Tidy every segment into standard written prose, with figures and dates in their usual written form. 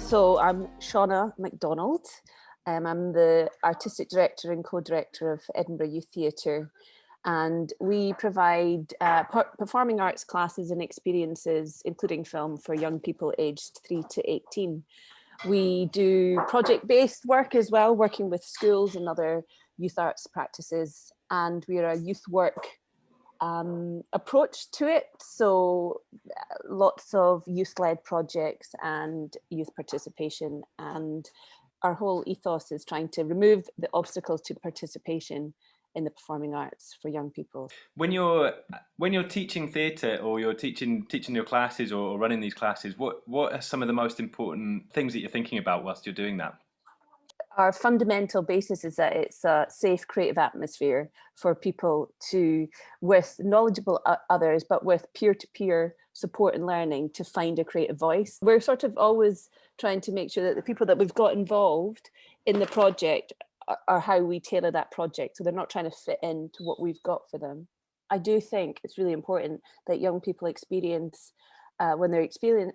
So I'm Shauna Macdonald. I'm the artistic director and co-director of Edinburgh Youth Theatre, and we provide performing arts classes and experiences, including film, for young people aged 3 to 18. We do project-based work as well, working with schools and other youth arts practices, and we're a youth work approach to it. So lots of youth-led projects and youth participation, and our whole ethos is trying to remove the obstacles to participation in the performing arts for young people. When you're teaching theatre, or you're teaching your classes, or running these classes, what are some of the most important things that you're thinking about whilst you're doing that? Our fundamental basis is that it's a safe, creative atmosphere for people to, with knowledgeable others, but with peer-to-peer support and learning, to find a creative voice. We're sort of always trying to make sure that the people that we've got involved in the project are how we tailor that project, so they're not trying to fit into what we've got for them. I do think it's really important that young people experience when they're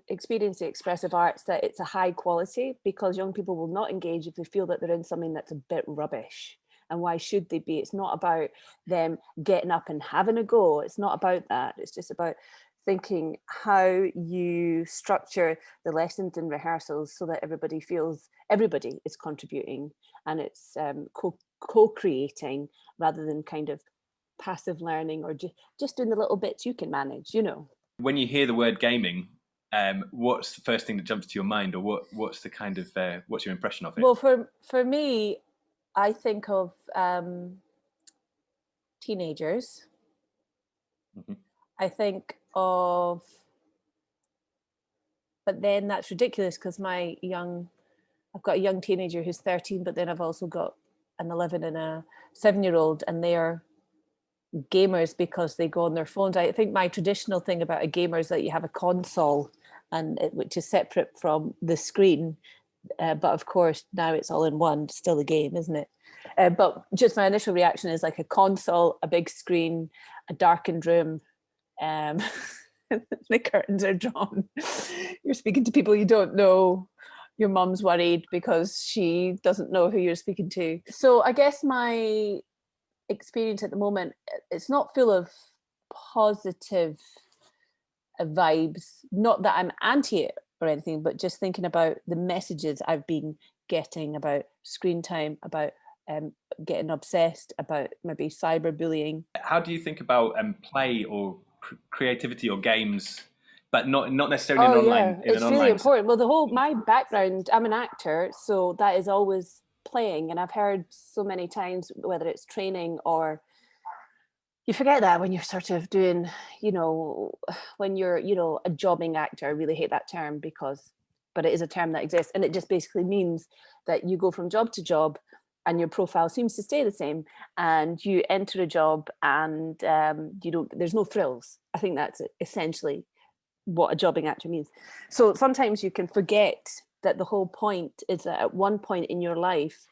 experiencing expressive arts, that it's a high quality, because young people will not engage if they feel that they're in something that's a bit rubbish. And why should they be? It's not about them getting up and having a go. It's not about that. It's just about thinking how you structure the lessons and rehearsals so that everybody feels everybody is contributing, and it's co-creating rather than kind of passive learning, or just doing the little bits you can manage, you know. When you hear the word gaming, what's the first thing that jumps to your mind, or what's the kind of what's your impression of it? Well, for me, I think of teenagers. Mm-hmm. I think of, but then that's ridiculous because I've got a young teenager who's 13, but then I've also got an 11 and a 7-year-old, and they're gamers because they go on their phones. I think my traditional thing about a gamer is that you have a console, which is separate from the screen. But of course, now it's all in one, still a game, isn't it? But just my initial reaction is like a console, a big screen, a darkened room. The curtains are drawn. You're speaking to people you don't know. Your mum's worried because she doesn't know who you're speaking to. So I guess my experience at the moment, it's not full of positive vibes. Not that I'm anti it or anything, but just thinking about the messages I've been getting about screen time, about getting obsessed, about maybe cyberbullying. How do you think about play or creativity or games, but not necessarily in online? It's really important. Well, my background, I'm an actor, so that is always playing, and I've heard so many times, whether it's training or you forget that when you're sort of doing, when you're, a jobbing actor. I really hate that term but it is a term that exists, and it just basically means that you go from job to job and your profile seems to stay the same, and you enter a job and there's no thrills. I think that's essentially what a jobbing actor means. So sometimes you can forget that the whole point is that at one point in your life,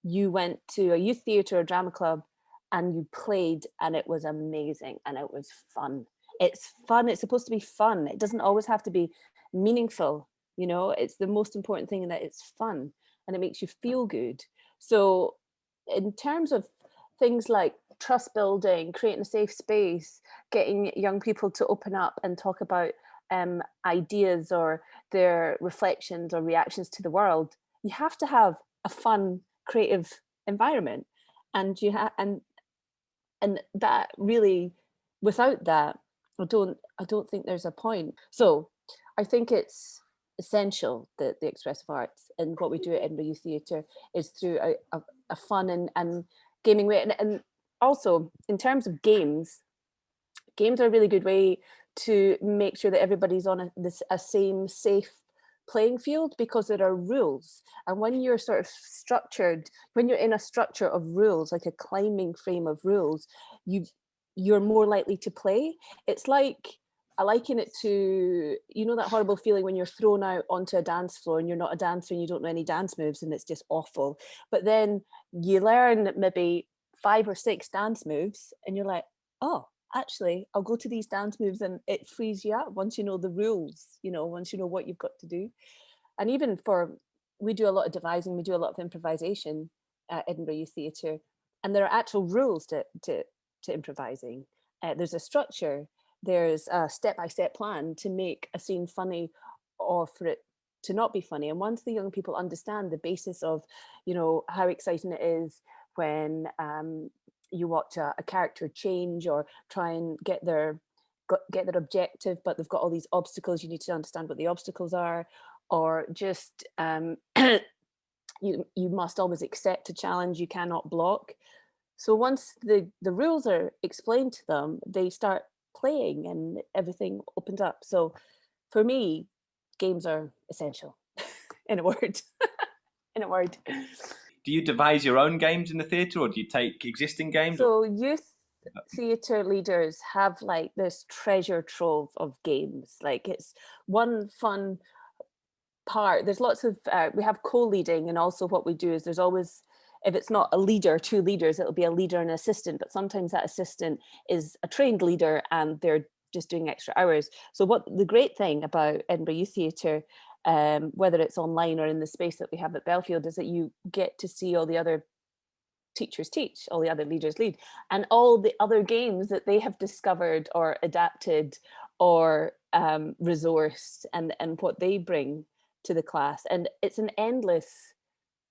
you went to a youth theatre or drama club and you played, and it was amazing and it was fun. It's fun. It's supposed to be fun. It doesn't always have to be meaningful. It's the most important thing, in that it's fun and it makes you feel good. So in terms of things like trust building, creating a safe space, getting young people to open up and talk about ideas or their reflections or reactions to the world, you have to have a fun, creative environment. And and that really, without that, I don't think there's a point. So I think it's essential that the expressive arts and what we do at Edinburgh Youth Theatre is through a fun and gaming way. And also, in terms of games are a really good way to make sure that everybody's on a same safe playing field, because there are rules. And when you're sort of structured, when you're in a structure of rules, like a climbing frame of rules, you're more likely to play. It's like, I liken it to, that horrible feeling when you're thrown out onto a dance floor and you're not a dancer and you don't know any dance moves, and it's just awful. But then you learn maybe 5 or 6 dance moves and you're like, oh, actually, I'll go to these dance moves, and it frees you up once you know the rules, once you know what you've got to do. and even we do a lot of devising, we do a lot of improvisation at Edinburgh Youth Theatre, and there are actual rules to improvising. There's a structure, there's a step-by-step plan to make a scene funny or for it to not be funny. And once the young people understand the basis of, how exciting it is when you watch a character change or try and get their objective, but they've got all these obstacles, you need to understand what the obstacles are, or just you must always accept a challenge, you cannot block. So once the rules are explained to them, they start playing and everything opens up. So for me, games are essential. In a word. In a word. Do you devise your own games in the theatre, or do you take existing games? So youth theatre leaders have like this treasure trove of games. Like, it's one fun part. There's lots of we have co-leading, and also what we do is there's always, if it's not a leader, two leaders, it'll be a leader and an assistant, but sometimes that assistant is a trained leader and they're just doing extra hours. So what the great thing about Edinburgh Youth Theatre, whether it's online or in the space that we have at Belfield, is that you get to see all the other teachers teach, all the other leaders lead, and all the other games that they have discovered or adapted or resourced, and what they bring to the class. And it's an endless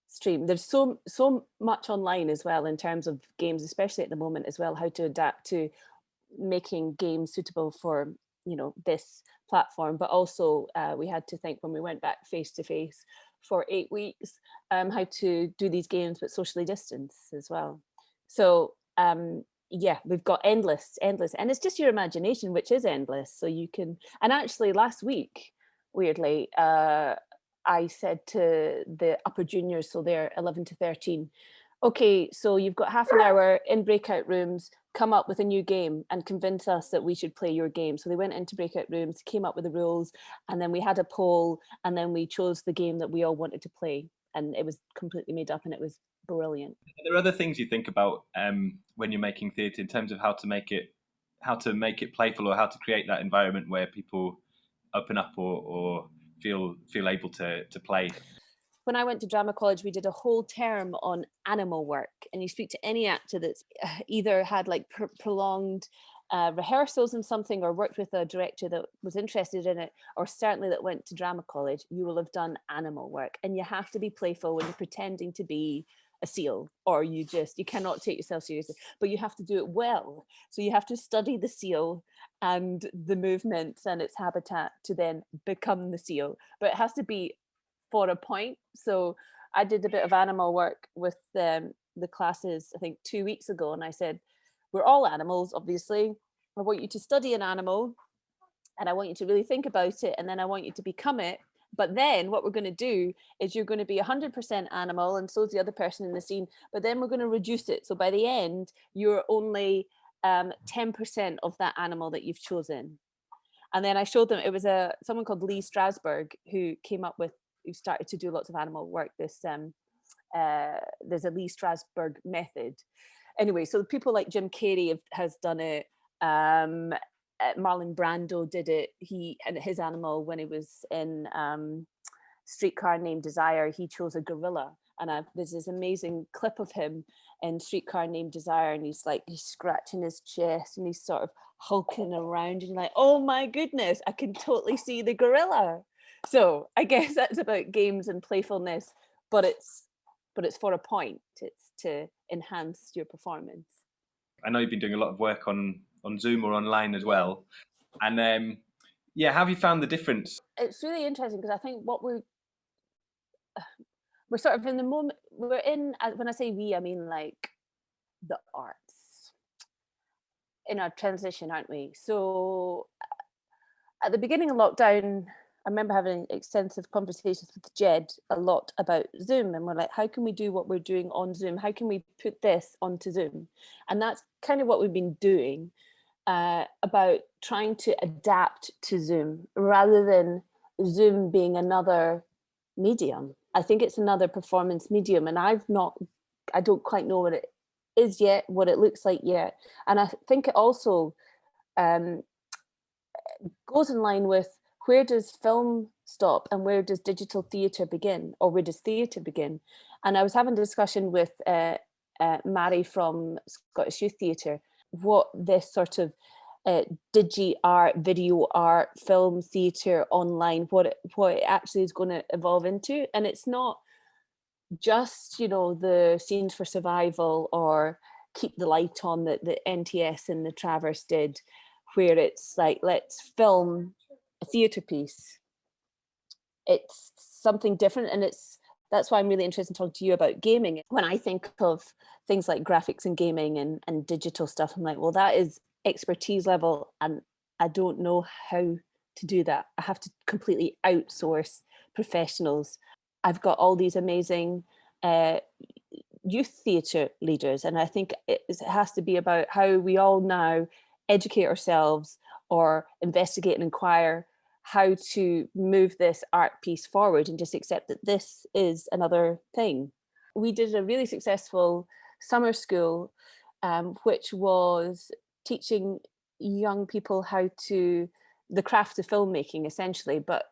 stream. There's so much online as well in terms of games, especially at the moment as well, how to adapt to making games suitable for this platform. But also we had to think, when we went back face to face for 8 weeks, how to do these games but socially distanced as well. So yeah, we've got endless, and it's just your imagination, which is endless. So you can, and actually last week, weirdly, I said to the upper juniors, so they're 11 to 13, okay, so you've got half an hour in breakout rooms, come up with a new game and convince us that we should play your game. So they went into breakout rooms, came up with the rules, and then we had a poll, and then we chose the game that we all wanted to play. And it was completely made up, and it was brilliant. Are there other things you think about when you're making theatre, in terms of how to make it playful, or how to create that environment where people open up or feel able to play? When I went to drama college, we did a whole term on animal work, and you speak to any actor that's either had like prolonged rehearsals in something, or worked with a director that was interested in it, or certainly that went to drama college, you will have done animal work. And you have to be playful when you're pretending to be a seal, or you cannot take yourself seriously, but you have to do it well. So you have to study the seal and the movements and its habitat to then become the seal, but it has to be for a point. So I did a bit of animal work with the classes, I think 2 weeks ago, and I said, we're all animals, obviously. I want you to study an animal, and I want you to really think about it, and then I want you to become it. But then what we're going to do is you're going to be 100% animal, and so is the other person in the scene, but then we're going to reduce it. So by the end, you're only 10% of that animal that you've chosen. And then I showed them, it was someone called Lee Strasberg who started to do lots of animal work. There's a Lee Strasberg method. Anyway, so people like Jim Carrey has done it. Marlon Brando did it. And his animal, when he was in Streetcar Named Desire, he chose a gorilla. And there's this amazing clip of him in Streetcar Named Desire, and he's scratching his chest and he's sort of hulking around, and you're like, oh my goodness, I can totally see the gorilla. So I guess that's about games and playfulness, but it's for a point. It's to enhance your performance. I know you've been doing a lot of work on Zoom or online as well, and yeah, have you found the difference? It's really interesting, because I think what we're sort of in the moment we're in, when I say we, I mean like the arts, in our transition, aren't we? So at the beginning of lockdown, I remember having extensive conversations with Jed a lot about Zoom, and we're like, how can we do what we're doing on Zoom? How can we put this onto Zoom? And that's kind of what we've been doing, about trying to adapt to Zoom rather than Zoom being another medium. I think it's another performance medium, and I don't quite know what it is yet, what it looks like yet. And I think it also goes in line with, where does film stop and where does digital theatre begin, or where does theatre begin? And I was having a discussion with Mary from Scottish Youth Theatre, what this sort of digi art, video art, film theatre, online, what it actually is going to evolve into. And it's not just, you know, the scenes for survival or keep the light on that the NTS and the Traverse did, where it's like, let's film a theatre piece. It's something different, and that's why I'm really interested in talking to you about gaming. When I think of things like graphics and gaming and digital stuff, I'm like, well, that is expertise level, and I don't know how to do that. I have to completely outsource professionals. I've got all these amazing youth theatre leaders, and I think it has to be about how we all now educate ourselves or investigate and inquire how to move this art piece forward, and just accept that this is another thing. We did a really successful summer school, which was teaching young people how to, the craft of filmmaking essentially, but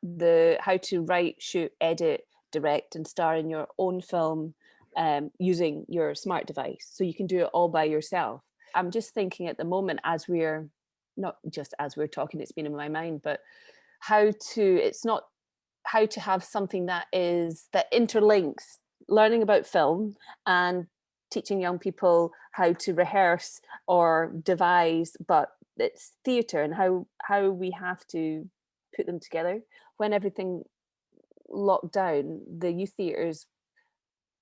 how to write, shoot, edit, direct and star in your own film using your smart device. So you can do it all by yourself. I'm just thinking at the moment, as we're, not just as we're talking, it's been in my mind, but it's not how to have something that interlinks learning about film and teaching young people how to rehearse or devise, but it's theatre, and how we have to put them together. When everything locked down, the youth theatres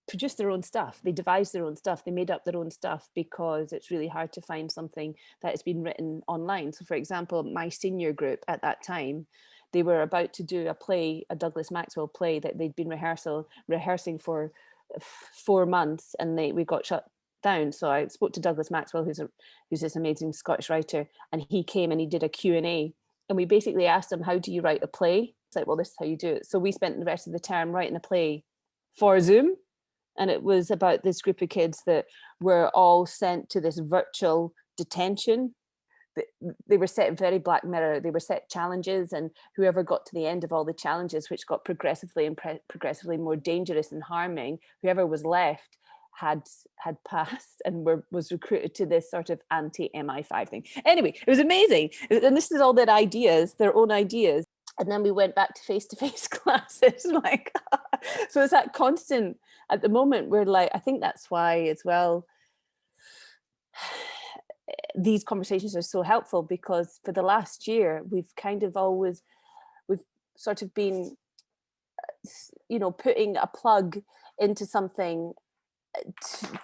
produced their own stuff, they devised their own stuff, they made up their own stuff, because it's really hard to find something that has been written online. So for example, my senior group at that time, they were about to do a play, a Douglas Maxwell play that they'd been rehearsing for 4 months, and we got shut down. So I spoke to Douglas Maxwell, who's this amazing Scottish writer, and he came and he did a Q&A, and we basically asked him, how do you write a play? It's like, well, this is how you do it. So we spent the rest of the term writing a play for Zoom, and it was about this group of kids that were all sent to this virtual detention. They were set very Black Mirror. They were set challenges, and whoever got to the end of all the challenges, which got progressively more dangerous and harming, whoever was left had passed and was recruited to this sort of anti-MI5 thing. Anyway, it was amazing. And this is all their ideas, their own ideas. And then we went back to face-to-face classes. Like, so it's that constant, at the moment, we're like, I think that's why as well, these conversations are so helpful, because for the last year, we've sort of been, you know, putting a plug into something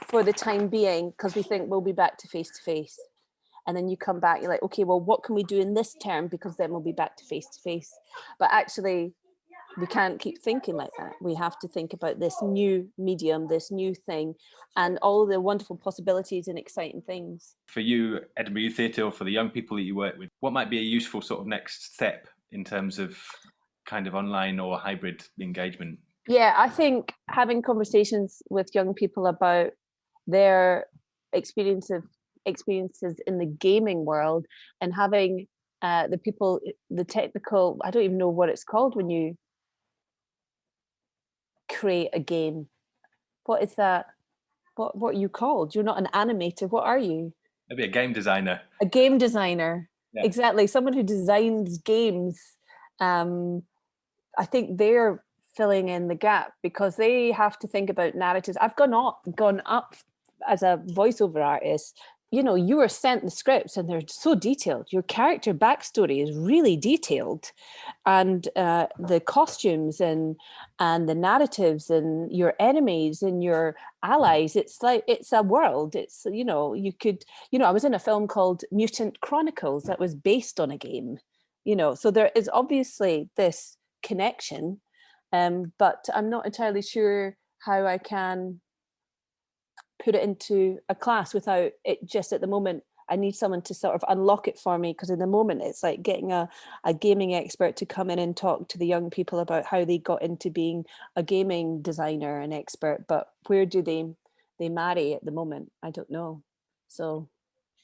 for the time being, because we think we'll be back to face. And then you come back, you're like, okay, well, what can we do in this term? Because then we'll be back to face. But actually, we can't keep thinking like that. We have to think about this new medium, this new thing, and all the wonderful possibilities and exciting things. For you, Edinburgh Youth Theatre, or for the young people that you work with, what might be a useful sort of next step in terms of kind of online or hybrid engagement? Yeah, I think having conversations with young people about their experiences in the gaming world, and having the technical, I don't even know what it's called when you create a game. What is that? What are you called? You're not an animator. What are you? Maybe a game designer. A game designer. Yeah. Exactly. Someone who designs games. I think they're filling in the gap, because they have to think about narratives. I've gone up as a voiceover artist. You know, you were sent the scripts and they're so detailed. Your character backstory is really detailed, and the costumes and the narratives and your enemies and your allies. It's like, it's a world. It's, you know, I was in a film called Mutant Chronicles that was based on a game, you know, so there is obviously this connection, but I'm not entirely sure how I can put it into a class without it. Just at the moment, I need someone to sort of unlock it for me, because in the moment it's like getting a gaming expert to come in and talk to the young people about how they got into being a gaming designer and expert, but where do they marry at the moment? I don't know. So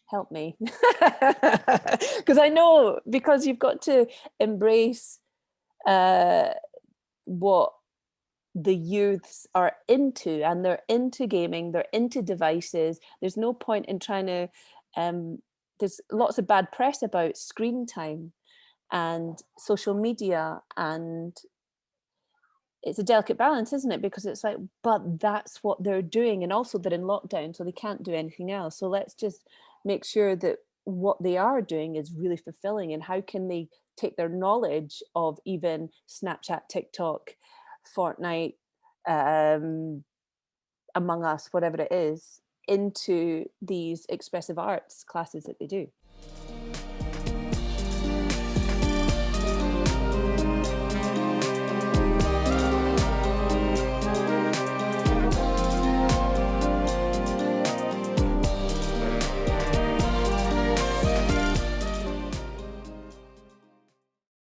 help me. Because I know, because you've got to embrace uh, what the youths are into, and they're into gaming, they're into devices. There's no point in trying to there's lots of bad press about screen time and social media, and it's a delicate balance, isn't it? Because it's like, but that's what they're doing, and also they're in lockdown, so they can't do anything else. So let's just make sure that what they are doing is really fulfilling, and how can they take their knowledge of even Snapchat, TikTok, Fortnite, um, Among Us, whatever it is, into these expressive arts classes that they do.